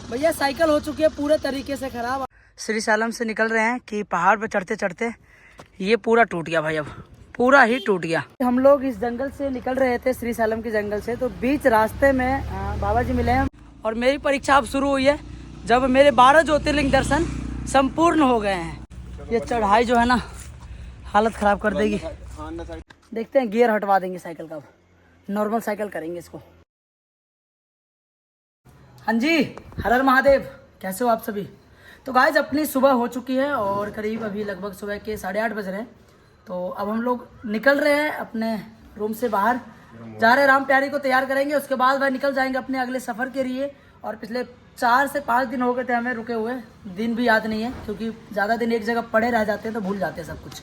भैया साइकिल हो चुकी है पूरे तरीके से खराब। श्री सालम से निकल रहे हैं कि पहाड़ पे चढ़ते चढ़ते ये पूरा टूट गया भाई, अब पूरा ही टूट गया। हम लोग इस जंगल से निकल रहे थे, श्री सालम के जंगल से, तो बीच रास्ते में बाबा जी मिले हैं और मेरी परीक्षा अब शुरू हुई है जब मेरे 12 ज्योतिर्लिंग दर्शन संपूर्ण हो गए हैं। ये चढ़ाई जो है ना हालत खराब कर देगी। देखते हैं, गियर हटवा देंगे साइकिल का, नॉर्मल साइकिल करेंगे इसको। हाँ जी, हर हर महादेव, कैसे हो आप सभी। तो गाइस अपनी सुबह हो चुकी है और करीब अभी लगभग सुबह के 8:30 बज रहे हैं। तो अब हम लोग निकल रहे हैं अपने रूम से बाहर, जा रहे हैं राम प्यारी को तैयार करेंगे, उसके बाद वह निकल जाएंगे अपने अगले सफ़र के लिए। और पिछले 4 से 5 दिन हो गए थे हमें रुके हुए, दिन भी याद नहीं है क्योंकि ज़्यादा दिन एक जगह पड़े रह जाते हैं तो भूल जाते हैं सब कुछ।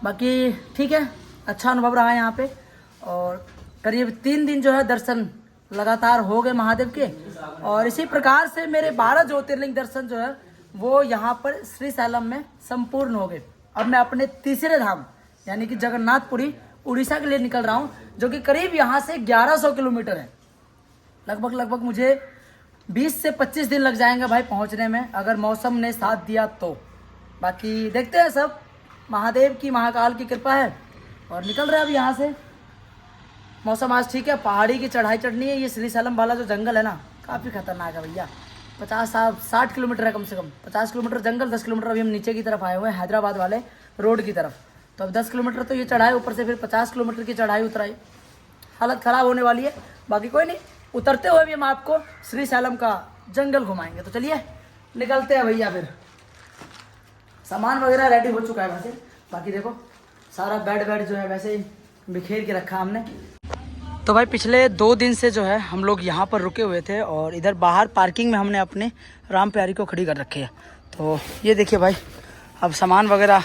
बाकी ठीक है, अच्छा अनुभव रहा है यहाँ पे। और करीब 3 दिन जो है दर्शन लगातार हो गए महादेव के। और इसी प्रकार से मेरे 12 ज्योतिर्लिंग दर्शन जो है वो यहाँ पर श्री सालम में संपूर्ण हो गए। अब मैं अपने तीसरे धाम यानी कि जगन्नाथपुरी उड़ीसा के लिए निकल रहा हूँ, जो कि करीब यहाँ से 1100 किलोमीटर है। लगभग मुझे 20 से 25 दिन लग जाएंगे भाई पहुँचने में, अगर मौसम ने साथ दिया तो। बाकी देखते हैं, सब महादेव की महाकाल की कृपा है। और निकल रहे हैं अब यहाँ से। मौसम आज ठीक है, पहाड़ी की चढ़ाई चढ़नी है। ये श्री सालम वाला जो जंगल है ना काफ़ी खतरनाक है भैया। 50-60 किलोमीटर है कम से कम, 50 किलोमीटर जंगल, 10 किलोमीटर अभी हम नीचे की तरफ आए हुए हैं हैदराबाद वाले रोड की तरफ। तो अब 10 किलोमीटर तो ये चढ़ाई, ऊपर से फिर 50 किलोमीटर की चढ़ाई उतराई, हालत ख़राब होने वाली है। बाकी कोई नहीं, उतरते हुए भी हम आपको श्री सालम का जंगल घुमाएंगे। तो चलिए निकलते हैं भैया। फिर सामान वगैरह रेडी हो चुका है वैसे। बाकी देखो सारा बेड जो है वैसे ही बिखेर के रखा हमने। तो भाई पिछले 2 दिन से जो है हम लोग यहाँ पर रुके हुए थे और इधर बाहर पार्किंग में हमने अपने राम प्यारी को खड़ी कर रखी है। तो ये देखिए भाई, अब सामान वगैरह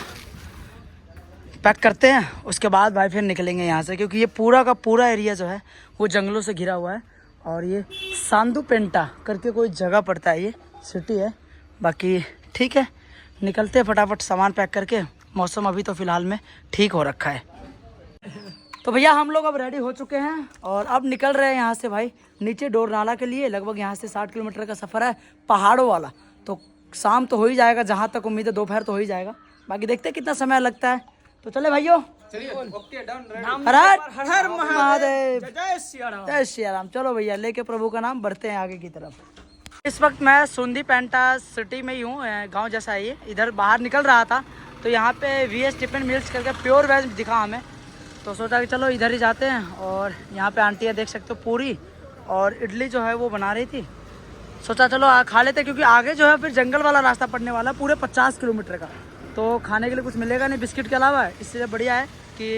पैक करते हैं, उसके बाद भाई फिर निकलेंगे यहाँ से, क्योंकि ये पूरा का पूरा एरिया जो है वो जंगलों से घिरा हुआ है। और ये सांदुपेंटा करके कोई जगह पड़ता है, ये सिटी है। बाकी ठीक है, निकलते हैं फटाफट सामान पैक करके। मौसम अभी तो फ़िलहाल में ठीक हो रखा है। तो भैया हम लोग अब रेडी हो चुके हैं और अब निकल रहे हैं यहाँ से भाई नीचे डोर नाला के लिए। लगभग यहाँ से 60 किलोमीटर का सफ़र है पहाड़ों वाला। तो शाम तो हो ही जाएगा, जहाँ तक उम्मीद है दोपहर तो हो ही जाएगा। बाकी देखते हैं कितना समय लगता है। तो चले भाइयों, हर हर महादेव, जय श्री राम। चलो भैया लेके प्रभु का नाम बढ़ते हैं आगे की तरफ। इस वक्त मैं सुंदी पेंटा सिटी में ही हूँ, गाँव जैसा है ये। इधर बाहर निकल रहा था तो यहाँ पे VS टिफिन मिल्स करके प्योर वेज दिखा हमें, तो सोचा कि चलो इधर ही जाते हैं। और यहाँ पे आंटी है, देख सकते हो, पूरी और इडली जो है वो बना रही थी। सोचा चलो खा लेते, क्योंकि आगे जो है फिर जंगल वाला रास्ता पड़ने वाला है पूरे 50 किलोमीटर का, तो खाने के लिए कुछ मिलेगा नहीं बिस्किट के अलावा। इससे बढ़िया है कि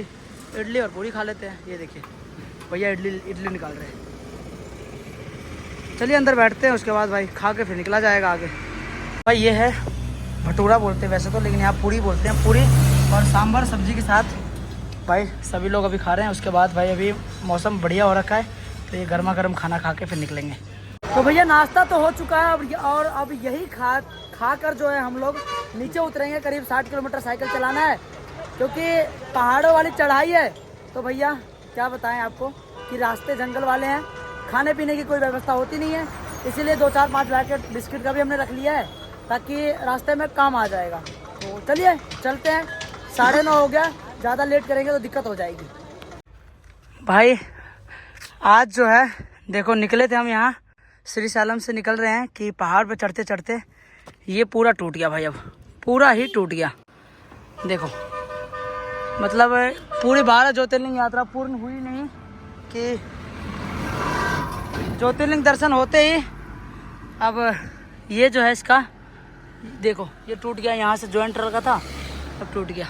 इडली और पूरी खा लेते हैं। ये देखिए भैया इडली निकाल रहे हैं। चलिए अंदर बैठते हैं, उसके बाद भाई खा के फिर निकला जाएगा आगे। भाई ये है भटूरा बोलते हैं वैसे तो, लेकिन यहाँ पूरी बोलते हैं। पूरी और सांभर सब्जी के साथ भाई सभी लोग अभी खा रहे हैं। उसके बाद भाई अभी मौसम बढ़िया हो रखा है तो ये गर्मा गर्म खाना खा के फिर निकलेंगे। तो भैया नाश्ता तो हो चुका है और अब यही खा कर जो है हम लोग नीचे उतरेंगे। करीब 60 किलोमीटर साइकिल चलाना है क्योंकि पहाड़ों वाली चढ़ाई है। तो भैया क्या बताएं आपको कि रास्ते जंगल वाले हैं, खाने पीने की कोई व्यवस्था होती नहीं है, इसीलिए 2-4-5 पैकेट बिस्किट का भी हमने रख लिया है ताकि रास्ते में काम आ जाएगा। तो चलिए चलते हैं, 9:30 हो गया, ज़्यादा लेट करेंगे तो दिक्कत हो जाएगी। भाई आज जो है देखो निकले थे हम यहाँ श्री सालम से निकल रहे हैं कि पहाड़ पे चढ़ते चढ़ते ये पूरा टूट गया भाई, अब पूरा ही टूट गया। देखो मतलब पूरी 12 ज्योतिर्लिंग यात्रा पूर्ण हुई नहीं कि ज्योतिर्लिंग दर्शन होते ही अब ये जो है इसका देखो ये टूट गया। यहाँ से जॉइंट रखा था, अब टूट गया।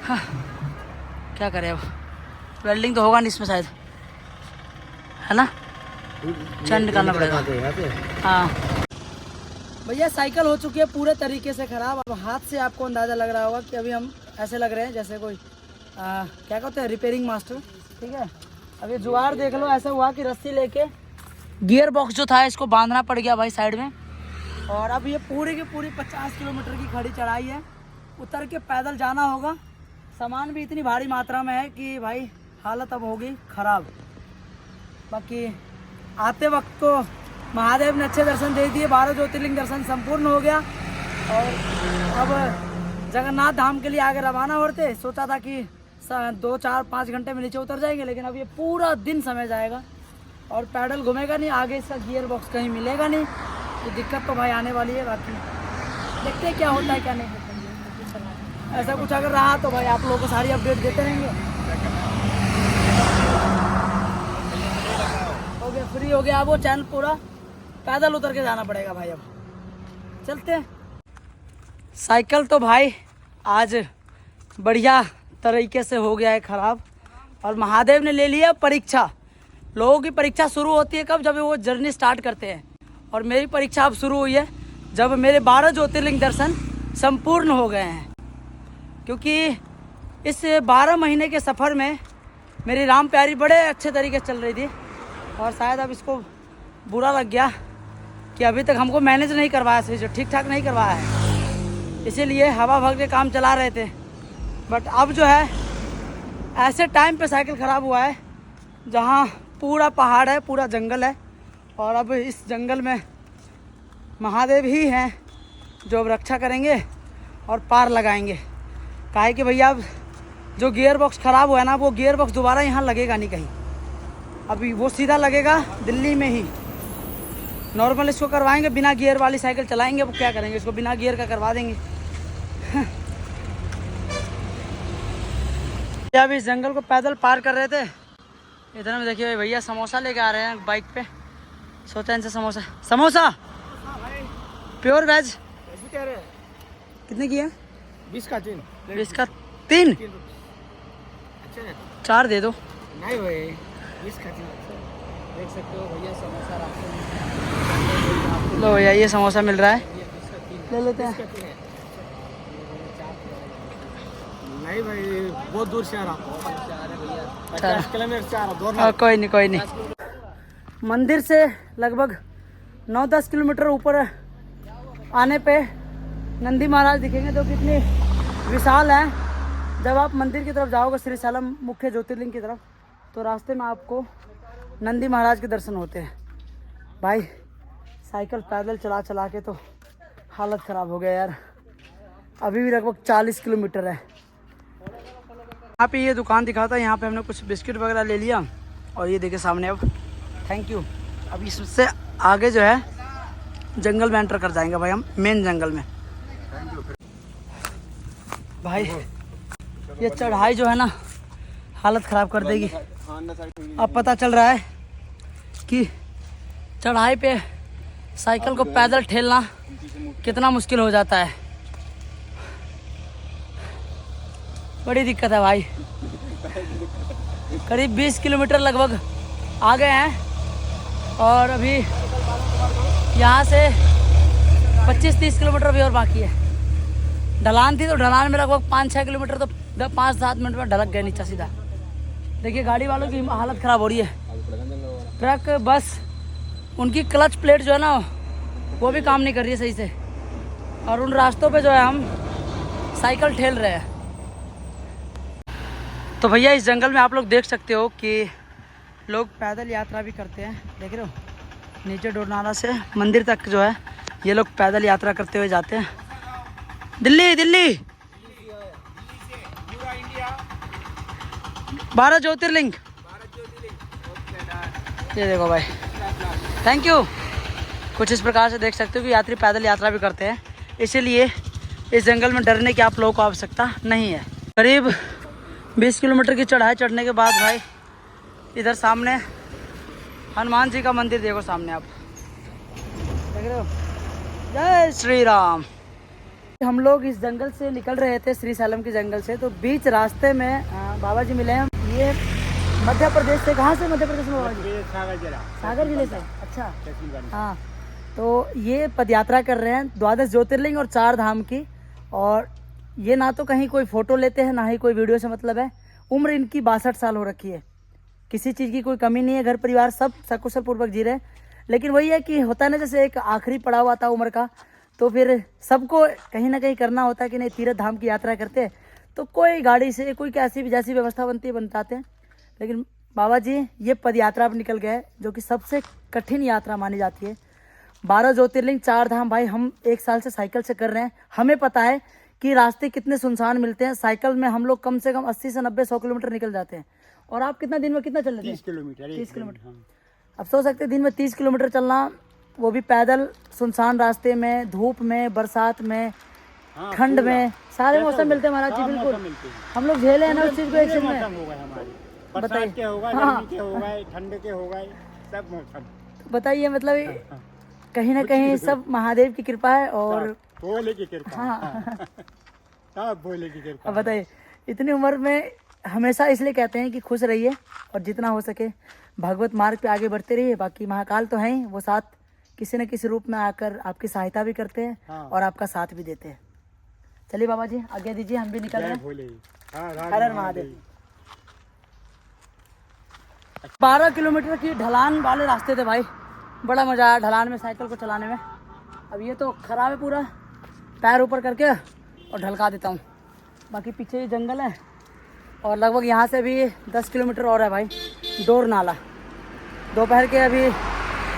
हाँ, क्या करें अब, वेल्डिंग तो होगा नहीं इसमें शायद, है ना, चंड निकालना पड़ेगा। हाँ भैया साइकिल हो चुकी है पूरे तरीके से ख़राब। अब हाथ से आपको अंदाज़ा लग रहा होगा कि अभी हम ऐसे लग रहे हैं जैसे कोई क्या कहते हैं रिपेयरिंग मास्टर, ठीक है। अब ये जुगाड़ देख लो, ऐसा हुआ कि रस्सी लेके गियर बॉक्स जो था इसको बांधना पड़ गया भाई साइड में। और अब ये पूरी की पूरी 50 किलोमीटर की खड़ी चढ़ाई है, उतर के पैदल जाना होगा। सामान भी इतनी भारी मात्रा में है कि भाई हालत अब होगी ख़राब। बाकी आते वक्त तो महादेव ने अच्छे दर्शन दे दिए, 12 ज्योतिर्लिंग दर्शन संपूर्ण हो गया। और अब जगन्नाथ धाम के लिए आगे रवाना होते। सोचा था कि 2, 4, 5 घंटे में नीचे उतर जाएंगे, लेकिन अब ये पूरा दिन समय जाएगा और पैडल घूमेगा नहीं, आगे इसका गियर बॉक्स कहीं मिलेगा नहीं, तो दिक्कत तो भाई आने वाली है। बाकी देखते हैं क्या होता है क्या नहीं होता है। ऐसा कुछ अगर रहा तो भाई आप लोगों को सारी अपडेट देते रहेंगे। हो गया, फ्री हो गया। अब वो चैनल पूरा पैदल उतर के जाना पड़ेगा भाई। अब चलते हैं। साइकिल तो भाई आज बढ़िया तरीके से हो गया है ख़राब, और महादेव ने ले लिया परीक्षा। लोगों की परीक्षा शुरू होती है कब? जब वो जर्नी स्टार्ट करते हैं, और मेरी परीक्षा अब शुरू हुई है जब मेरे 12 ज्योतिर्लिंग दर्शन संपूर्ण हो गए हैं। क्योंकि इस 12 महीने के सफ़र में मेरी राम प्यारी बड़े अच्छे तरीके से चल रही थी, और शायद अब इसको बुरा लग गया कि अभी तक हमको मैनेज नहीं करवाया, सही जो ठीक ठाक नहीं करवाया है, इसीलिए हवा भर के काम चला रहे थे। बट अब जो है ऐसे टाइम पे साइकिल ख़राब हुआ है जहाँ पूरा पहाड़ है, पूरा जंगल है, और अब इस जंगल में महादेव ही हैं जो अब रक्षा करेंगे और पार लगाएंगे। काहे कि भैया अब जो गियर बॉक्स ख़राब हुआ है ना, वो गियर बॉक्स दोबारा यहाँ लगेगा नहीं कहीं, अभी वो सीधा लगेगा दिल्ली में ही। नॉर्मल इसको करवाएंगे, बिना गियर वाली साइकिल चलाएंगे। वो क्या करेंगे, इसको बिना गियर का करवा देंगे। अब इस जंगल को पैदल पार कर रहे थे, इधर में देखिए भैया समोसा लेके आ रहे हैं बाइक पे। सोचा इनसे समोसा प्योर वेज कितने की है? 20 का 3। 20 का 3? 4 दे दो। नहीं भाई 20 का 3 देख सकते हो भैया समोसा रास्ते में। लो भैया ये समोसा मिल रहा है, ले लेते हैं। नहीं भाई बहुत दूर से आ रहा, 50 किलोमीटर से आ रहा। कोई नहीं कोई नहीं। मंदिर से लगभग 9-10 किलोमीटर ऊपर आने पे नंदी महाराज दिखेंगे, जो कितनी विशाल है। जब आप मंदिर की तरफ जाओगे श्री सालम मुख्य ज्योतिर्लिंग की तरफ, तो रास्ते में आपको नंदी महाराज के दर्शन होते हैं। भाई साइकिल पैदल चला चला के तो हालत ख़राब हो गया यार। अभी भी लगभग 40 किलोमीटर है। यहाँ पे ये दुकान दिखा था, यहाँ पे हमने कुछ बिस्किट वगैरह ले लिया, और ये देखिए सामने। अब थैंक यू। अब इससे आगे जो है जंगल में एंटर कर जाएंगे भाई हम, मेन जंगल में। भाई ये चढ़ाई जो है ना हालत ख़राब कर देगी। अब पता चल रहा है कि चढ़ाई पे साइकिल को पैदल ठेलना कितना मुश्किल हो जाता है। बड़ी दिक्कत है भाई। करीब 20 किलोमीटर लगभग आ गए हैं, और अभी यहाँ से 25-30 किलोमीटर भी और बाकी है। ढलान थी तो ढलान में लगभग 5-6 किलोमीटर तो 5-7 मिनट में ढलक गए नीचे सीधा। देखिए गाड़ी वालों की हालत ख़राब हो रही है। ट्रक बस उनकी क्लच प्लेट जो है ना वो भी काम नहीं कर रही है सही से, और उन रास्तों पे जो है हम साइकिल ठेल रहे हैं। तो भैया इस जंगल में आप लोग देख सकते हो कि लोग पैदल यात्रा भी करते हैं। देख रहे हो नीचे डोरनाला से मंदिर तक जो है ये लोग पैदल यात्रा करते हुए जाते हैं। दिल्ली 12 ज्योतिर्लिंग। ये देखो भाई, थैंक यू। कुछ इस प्रकार से देख सकते हो कि यात्री पैदल यात्रा भी करते हैं, इसीलिए इस जंगल में डरने की आप लोगों को आवश्यकता नहीं है। करीब 20 किलोमीटर की चढ़ाई चढ़ने के बाद भाई इधर सामने हनुमान जी का मंदिर देखो सामने, आप देख रहे हो। जय श्री राम। हम लोग इस जंगल से निकल रहे थे, श्री सालम के जंगल से, तो बीच रास्ते में बाबा जी मिले हैं। ये मध्य प्रदेश से, कहाँ से मध्य प्रदेश में बाबा जी? सागर जिले से। अच्छा हाँ, तो ये पदयात्रा कर रहे हैं 12 ज्योतिर्लिंग और 4 धाम की। और ये ना तो कहीं कोई फ़ोटो लेते हैं, ना ही कोई वीडियो से मतलब है। उम्र इनकी 62 साल हो रखी है, किसी चीज़ की कोई कमी नहीं है। घर परिवार सब सकुशल पूर्वक जी रहे हैं। लेकिन वही है कि होता है ना, जैसे एक आखिरी पड़ाव आता है उम्र का, तो फिर सबको कहीं ना कहीं करना होता है कि नहीं, तीर्थ धाम की यात्रा करते हैं तो कोई गाड़ी से कोई कैसी भी जैसी व्यवस्था बनती है बताते हैं। लेकिन बाबा जी ये पद यात्रा पर निकल गए, जो कि सबसे कठिन यात्रा मानी जाती है। 12 ज्योतिर्लिंग 4 धाम भाई हम 1 साल से साइकिल से कर रहे हैं। हमें पता है कि रास्ते कितने सुनसान मिलते हैं। साइकिल में हम लोग कम से कम 80 से 90 100 किलोमीटर निकल जाते हैं। और आप कितना दिन में कितना चल लेते हैं? 30 किलोमीटर 30 किलोमीटर। अब सोच सकते हैं दिन में 30 किलोमीटर चलना, वो भी पैदल सुनसान रास्ते में, धूप में, बरसात में, ठंड में, सारे मौसम मिलते हैं महाराज जी। बिल्कुल हम लोग झेले हैं ना उस चीज को एक दिन में। बताइए के हो गए, गर्मी के हो गए, ठंड के हो गए, सब मौसम। बताइए मतलब कहीं ना कहीं सब महादेव की कृपा है और भोले की कृपा। हाँ सब भोले की कृपा। अब बताइए इतनी उम्र में हमेशा इसलिए कहते हैं कि खुश रहिए और जितना हो सके भगवत मार्ग पे आगे बढ़ते रहिए। बाकी महाकाल तो हैं ही, वो साथ किसी न किसी रूप में आकर आपकी सहायता भी करते हैं और आपका साथ भी देते हैं। चलिए बाबा जी आज्ञा दीजिए, हम भी निकल रहे हैं। भोले। हर हर महादेव। 12 किलोमीटर की ढलान वाले रास्ते थे भाई, बड़ा मजा आया ढलान में साइकिल को चलाने में। अब ये तो खराब है पूरा, पैर ऊपर करके और ढलका देता हूँ। बाकी पीछे ये जंगल है और लगभग यहाँ से भी 10 किलोमीटर और है भाई डोर नाला। दोपहर के अभी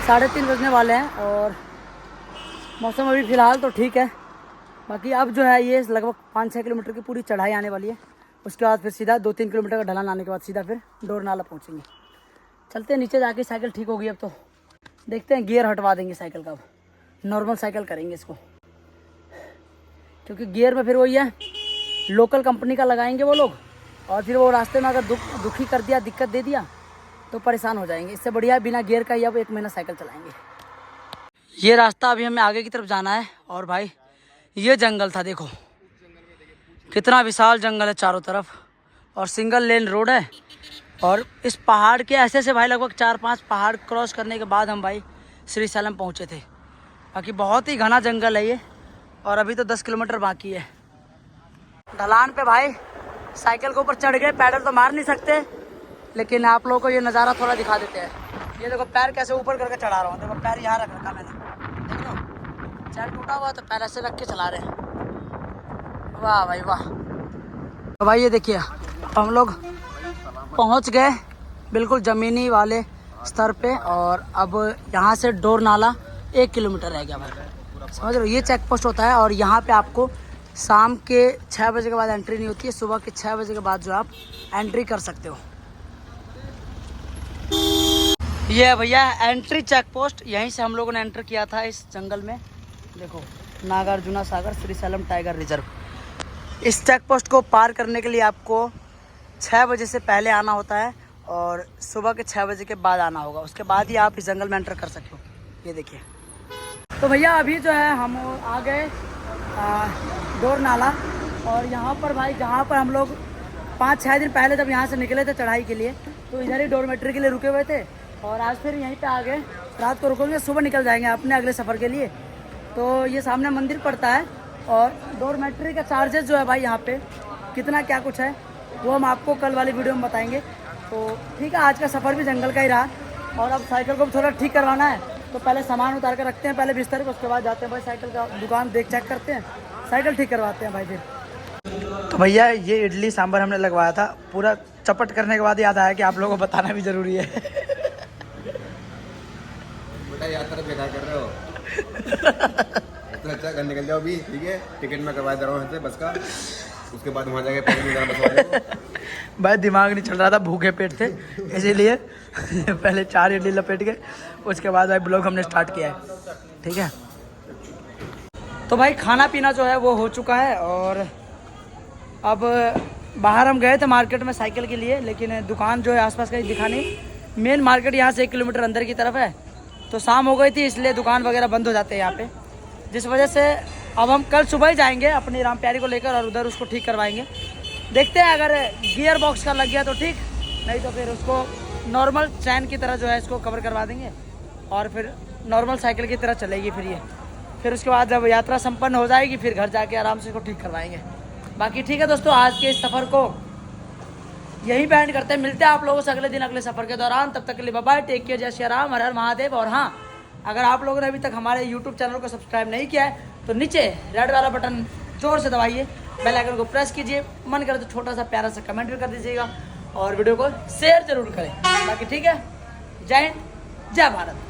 3:30 बजने वाले हैं और मौसम अभी फ़िलहाल तो ठीक है। बाकी अब जो है ये लगभग 5-6 किलोमीटर की पूरी चढ़ाई आने वाली है। उसके बाद फिर सीधा 2-3 किलोमीटर का ढलान आने के बाद सीधा फिर डोर नाला पहुँचेंगे। चलते हैं नीचे जाके, साइकिल ठीक होगी अब तो। देखते हैं गियर हटवा देंगे साइकिल का, अब नॉर्मल साइकिल करेंगे इसको, क्योंकि गियर में फिर वही है लोकल कंपनी का लगाएंगे वो लोग, और फिर वो रास्ते में अगर दुखी कर दिया, दिक्कत दे दिया तो परेशान हो जाएंगे। इससे बढ़िया बिना गियर का ही अब 1 महीना साइकिल चलाएंगे। ये रास्ता अभी हमें आगे की तरफ जाना है और भाई ये जंगल था, देखो कितना विशाल जंगल है चारों तरफ और सिंगल लेन रोड है। और इस पहाड़ के ऐसे से भाई लगभग 4-5 पहाड़ क्रॉस करने के बाद हम भाई श्रीशैलम पहुँचे थे। बाकी बहुत ही घना जंगल है ये और अभी तो 10 किलोमीटर बाकी है। ढलान पे भाई साइकिल के ऊपर चढ़ गए, पैडल तो मार नहीं सकते, लेकिन आप लोगों को ये नज़ारा थोड़ा दिखा देते हैं। ये देखो पैर कैसे ऊपर करके चढ़ा रहा हूँ, देखो पैर यहाँ रख रखा मैंने, देख लो चैन टूटा हुआ तो पैर ऐसे रख के चला रहे हैं। वाह भाई वाह। तो भाई ये देखिए हम लोग पहुँच गए बिल्कुल ज़मीनी वाले स्तर पे और अब यहाँ से डोर नाला 1 किलोमीटर रह गया भाई, समझ रहे हो। ये चेक पोस्ट होता है और यहाँ पे आपको शाम के 6 बजे के बाद एंट्री नहीं होती है, सुबह के 6 बजे के बाद जो आप एंट्री कर सकते हो। ये है भैया एंट्री चेक पोस्ट, यहीं से हम लोगों ने एंटर किया था इस जंगल में। देखो नागार्जुना सागर श्रीशैलम टाइगर रिजर्व। इस चेक पोस्ट को पार करने के लिए आपको 6 बजे से पहले आना होता है और सुबह के 6 बजे के बाद आना होगा, उसके बाद ही आप इस जंगल में एंटर कर सकते हो। ये देखिए तो भैया अभी जो है हम आ गए डोर नाला और यहाँ पर भाई जहाँ पर हम लोग 5-6 दिन पहले जब यहाँ से निकले थे चढ़ाई के लिए तो इधर ही डोरमेट्री के लिए रुके हुए थे और आज फिर यहीं पे आ गए। रात को रुकेंगे, सुबह निकल जाएंगे अपने अगले सफ़र के लिए। तो ये सामने मंदिर पड़ता है और डोरमेट्री का चार्जेस जो है भाई यहाँ पे कितना क्या कुछ है वो हम आपको कल वाली वीडियो में बताएंगे। तो ठीक है, आज का सफ़र भी जंगल का ही रहा और अब साइकिल को भी थोड़ा ठीक करवाना है तो पहले सामान उतार कर रखते हैं, पहले बिस्तर पे, उसके बाद जाते हैं भाई साइकिल का दुकान देख चेक करते हैं, साइकिल ठीक करवाते हैं भाई फिर। तो भैया ये इडली सांभर हमने लगवाया था, पूरा चपट करने के बाद याद आया कि आप लोगों को बताना भी ज़रूरी है। बेटा यात्रा बेकार कर रहे हो। इतना अच्छा कर निकल जाओ अभी, ठीक है। टिकट में करवा दे रहा हूँ बस का, उसके बाद वहाँ जाके भाई दिमाग नहीं चल रहा था, भूखे पेट थे इसीलिए पहले 4 इडली लपेट के उसके बाद भाई ब्लॉग हमने स्टार्ट किया है, ठीक है। तो भाई खाना पीना जो है वो हो चुका है और अब बाहर हम गए थे मार्केट में साइकिल के लिए, लेकिन दुकान जो है आसपास कहीं दिखा नहीं। मेन मार्केट यहाँ से 1 किलोमीटर अंदर की तरफ है, तो शाम हो गई थी इसलिए दुकान वगैरह बंद हो जाते हैं यहाँ पे, जिस वजह से अब हम कल सुबह ही जाएंगे अपनी राम प्यारी को लेकर और उधर उसको ठीक करवाएंगे। देखते हैं अगर गियर बॉक्स का लग गया तो ठीक, नहीं तो फिर उसको नॉर्मल चैन की तरह जो है इसको कवर करवा देंगे और फिर नॉर्मल साइकिल की तरह चलेगी फिर ये। फिर उसके बाद जब यात्रा संपन्न हो जाएगी फिर घर जाके आराम से इसको ठीक करवाएंगे। बाकी ठीक है दोस्तों, आज के इस सफ़र को यहीं पे एंड करते हैं। मिलते हैं आप लोगों से अगले दिन अगले सफ़र के दौरान। तब तक के लिए बाय बाय, टेक केयर, जय श्री राम, हर हर महादेव। और हाँ, अगर आप लोगों ने अभी तक हमारे यूट्यूब चैनल को सब्सक्राइब नहीं किया है तो नीचे रेड वाला बटन जोर से दबाइए, बेल आइकन को प्रेस कीजिए, मन करे तो छोटा सा प्यारा सा कमेंट भी कर दीजिएगा और वीडियो को शेयर जरूर करें। बाकी ठीक है, जय हिंद, जय भारत।